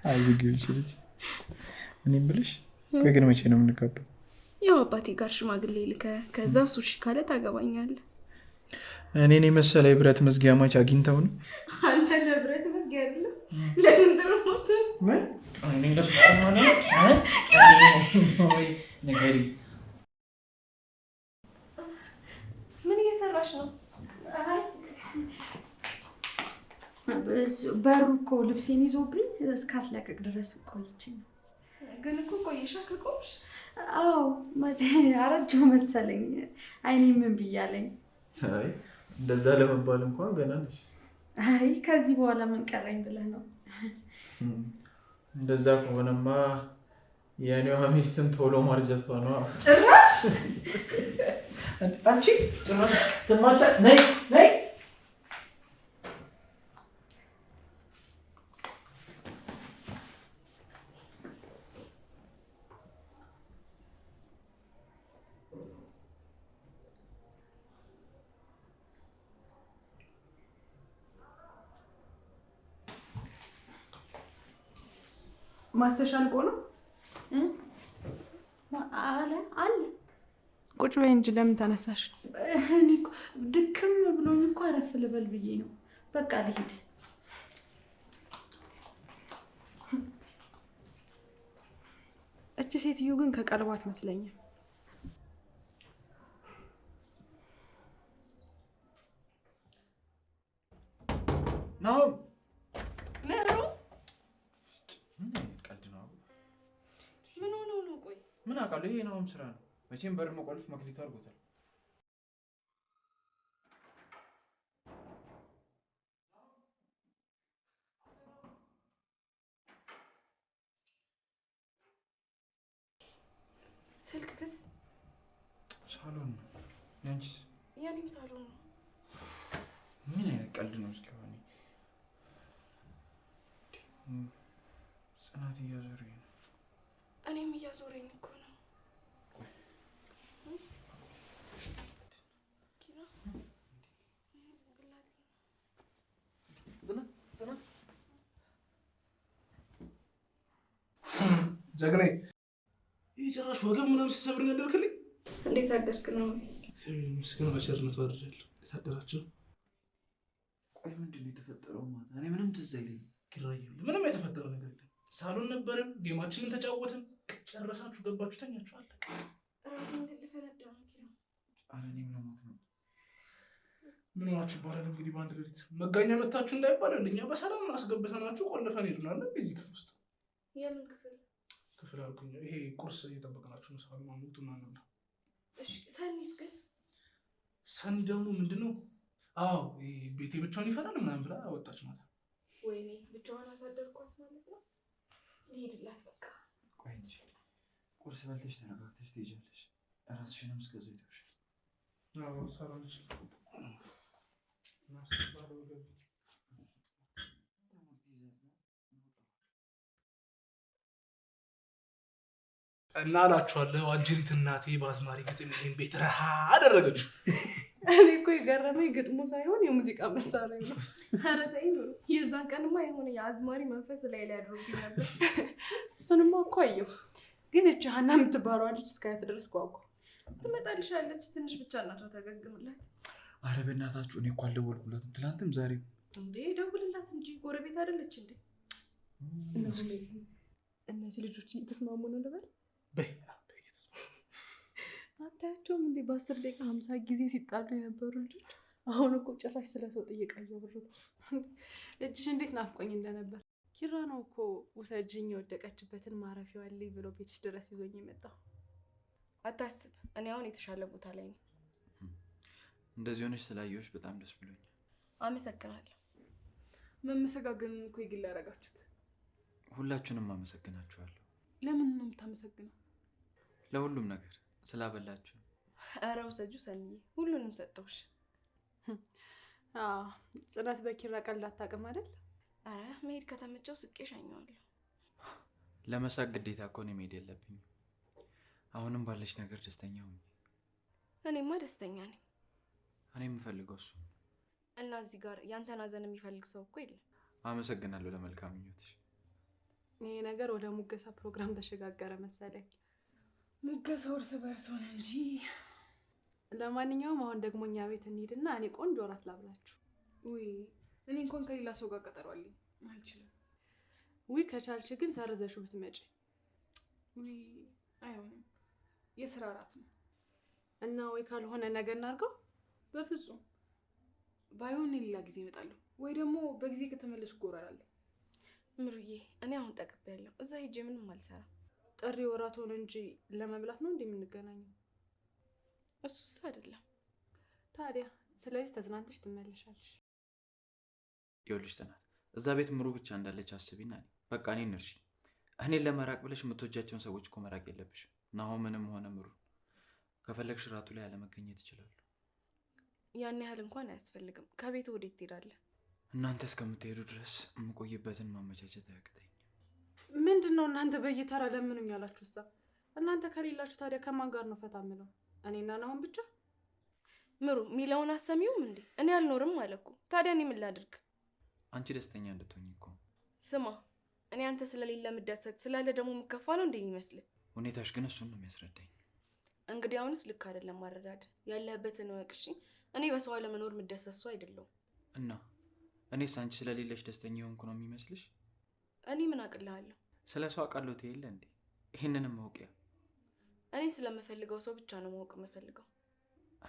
አይዝግዩ ይችላል። እኔም ብልሽ ቆይ ግን መቼ ነው የምንጋባው? ያው አባቴ ጋር ሽማግሌ ልከ ከዛ እሱ እሺ ካለ ታገባኛለህ። እኔን የመሰለ የብረት መዝጊያ ማች አግኝተው ነው? አንተ ለብረት መዝጊያ አይደለም ለስንድሮ ሞት ምን እኔ ለሱ ማለት ነገሪ ምን እየሰራሽ ነው? በሩ እኮ ልብሴን ይዞብኝ እስካስለቅቅ ድረስ ቆይቼ ነው። ግን እኮ ቆየሻ ከቆምሽ? አዎ አረጀሁ መሰለኝ። አይኔ ምን ብያለኝ? አይ እንደዛ ለመባል እንኳን ገና ነሽ። አይ ከዚህ በኋላ ምን ቀረኝ ብለህ ነው? እንደዛ ከሆነማ የኔዋ ሚስትን ቶሎ ማርጀቷ ነው። ጭራሽ አንቺ ጭራሽ ተማቻ ነይ ነይ ማስተሽ አልቆ ነው? አለ ቁጭ በይ እንጂ ለምን ተነሳሽ? እኔ እኮ ድክም ብሎኝ እኮ አረፍ ልበል ብዬ ነው። በቃ ልሂድ። እቺ ሴትዮ ግን ከቀልቧ አትመስለኝም። ነው ምሩ ምን አይነት ቀልድ ነው? ምን ሆኖ ነው? ቆይ ምን አውቃለሁ። ይሄ ነው ስራ ነው መቼም። በር መቆለፍ መክሊቱ አድርጎታል። ስልክ ክስ ሳሎን ነው። ያንቺስ? የኔም ሳሎን ነው። ምን አይነት ቀልድ ነው? እስኪ ሆነ ጽናት እያዞረኝ ነው። እኔም እያዞረኝ እኮ ነው። ጀግኔ ይህ ጭራሽ ወገብ ምናምን ሲሰብር ያደርክልኝ። እንዴት አደርክ ነው? ምስግን በቸርነት ወርጃለሁ። እንዴት አደራችሁ? ቆይ ምንድን ነው የተፈጠረው? ማታ እኔ ምንም ትዝ አይለኝም። ኪራይ ምንም የተፈጠረ ነገር የለም። ሳሎን ነበርን፣ ጌማችንን ተጫወትን፣ ጨረሳችሁ ገባችሁ፣ ተኛችሁ፣ አለቀ። ራሴ እንደልፈነዳ ነው። ኧረ እኔ ምን ሆንኩ ነው? ምን ሆናችሁ ይባላል እንግዲህ። በአንድ ሌሊት መጋኛ መታችሁ እንዳይባላል እኛ በሰላም አስገብተናችሁ ቆልፈን ሄድናል። እዚህ ክፍል ውስጥ የምን ክፍል? ክፍል አልኩኝ። ይሄ ቁርስ እየጠበቅናችሁ ነው። ሳሎን ማሙቱና ነው። እሺ ሰኒስ ግን? ሰኒ ደግሞ ምንድነው? አዎ ቤቴ ብቻውን ይፈላል ምናምን ብላ ወጣች ማታ። ወይኔ ብቻዋን አሳደርኳት ማለት ነው። ልሄድላት በቃ። ቆይ እንጂ ቁርስ በልተሽ ተረጋግተሽ ትሄጃለሽ። እራስሽንም እስከዚያው ይተውሽ። አዎ ሰራች እና እላችኋለሁ። አጅሪት እናቴ በአዝማሪ ግጥም ይሄን ቤት ረሃ አደረገችው። እኔ እኮ የገረመኝ ግጥሙ ሳይሆን የሙዚቃ መሳሪያ ነው። ኧረ ተይ ኑሮ። የዛን ቀንማ የሆነ የአዝማሪ መንፈስ ላይ አድሮብኝ ነበር። እሱንማ እኮ አየሁ። ግን እቺ ሀና የምትባለዋ ልጅ እስካያት ድረስ ጓጓ። ትመጣልሻለች። ትንሽ ብቻ እናቷ ታገግምላት። ኧረ በእናታችሁ እኔ እኮ አልደወልኩላትም ትናንትም ዛሬም። እንዴ ደውልላት እንጂ ጎረቤት አይደለች እንዴ? እነዚህ ልጆች እየተስማሙ ነው ልበል? በይ አታያቸውም እንዴ? በ10 ደቂቃ 50 ጊዜ ሲጣሉ የነበሩ ልጆች አሁን እኮ ጭራሽ ስለሰው ጥየቃ እያወሩ። እጅሽ እንዴት ናፍቆኝ እንደነበር። ኪራ ነው እኮ ውሰጅኝ የወደቀችበትን ማረፊያዋ አለኝ ብሎ ቤትሽ ድረስ ይዞኝ የመጣው። አታስብ፣ እኔ አሁን የተሻለ ቦታ ላይ ነኝ። እንደዚህ ሆነሽ ስላየሁሽ በጣም ደስ ብሎኛል። አመሰግናለሁ። መመሰጋገኑን እኮ የግል ያደረጋችሁት። ሁላችሁንም አመሰግናችኋለሁ። ለምን ነው የምታመሰግነው? ለሁሉም ነገር ስላበላችሁ። ኧረ ውሰጁ ሰኒዬ፣ ሁሉንም ሰጠሁሽ። ጽናት በኪራ ቀልድ አታውቅም አይደል? ኧረ መሄድ ከተመቸው ስቄ ሻኘዋለሁ። ለመሳቅ ግዴታ እኮ ነው መሄድ የለብኝም። አሁንም ባለሽ ነገር ደስተኛ ሁኚ። እኔማ ደስተኛ ነኝ። እኔ የምፈልገው እሱ እና እዚህ ጋር ያንተን ሀዘን የሚፈልግ ሰው እኮ የለም። አመሰግናለሁ ለመልካም ምኞትሽ። ይሄ ነገር ወደ ሙገሳ ፕሮግራም ተሸጋገረ መሰለኝ። ሙገሳው እርስ በርስ ሆነ እንጂ። ለማንኛውም አሁን ደግሞ እኛ ቤት እንሂድና እኔ ቆንጆ እራት ላብላችሁ። ውይ እኔ እንኳን ከሌላ ሰው ጋር ቀጠሮ አለኝ፣ አልችልም። ውይ ከቻልሽ ግን ሰርዘሽው ብትመጪ። ውይ አይሆንም፣ የስራ እራት ነው። እና ወይ ካልሆነ ነገ እናድርገው። በፍጹም ባይሆን ሌላ ጊዜ እመጣለሁ፣ ወይ ደግሞ በጊዜ ከተመለስኩ እጎራላለሁ። ምሩዬ እኔ አሁን ጠቅቤያለሁ፣ እዛ ሄጄ ምንም አልሰራም። ጥሪ ወራት ሆነ እንጂ ለመብላት ነው እንዴ የምንገናኘው? እሱስ አይደለም ታዲያ። ስለዚህ ተዝናንተሽ ትመለሻለሽ። ይኸውልሽ ጽናት፣ እዛ ቤት ምሩ ብቻ እንዳለች አስቢና በቃ እኔን እርሺ። እኔን ለመራቅ ብለሽ የምትወጃቸውን ሰዎች እኮ መራቅ የለብሽም። ናሆምንም ሆነ ምሩ ከፈለግሽ ራቱ ላይ አለመገኘት ይችላሉ። ያን ያህል እንኳን አያስፈልግም። ከቤት ወዴት ትሄዳለህ? እናንተ እስከምትሄዱ ድረስ የምቆይበትን ማመቻቸት አያቅተኝ። ምንድን ነው እናንተ በየተራ ለምኑኝ ያላችሁ? እሳ እናንተ ከሌላችሁ ታዲያ ከማን ጋር ነው ፈታ ምለው? እኔና ናሆም ብቻ? ምሩ ሚለውን አሰሚውም እንዴ? እኔ አልኖርም አለ እኮ። ታዲያ እኔ ምን ላድርግ? አንቺ ደስተኛ እንድትሆኝ እኮ። ስማ እኔ አንተ ስለሌለ የምደሰት ስላለ ደግሞ የምከፋ ነው እንዴ የሚመስልህ? ሁኔታሽ ግን እሱን ነው የሚያስረዳኝ። እንግዲህ አሁንስ ልክ አይደለም ማረዳድ። ያለህበትን እወቅ እሺ። እኔ በሰው አለመኖር የምደሰት ሰው አይደለሁም። እና እኔስ አንቺ ስለሌለሽ ደስተኛ የሆንኩ ነው የሚመስልሽ? እኔ ምን አቅልሃለሁ? ስለ ሰው አውቃለሁ ትይለ እንዴ? ይህንንም ማውቂያ። እኔ ስለምፈልገው ሰው ብቻ ነው ማወቅ የምፈልገው።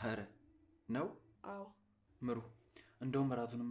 ኧረ ነው? አዎ ምሩ እንደውም እራቱንም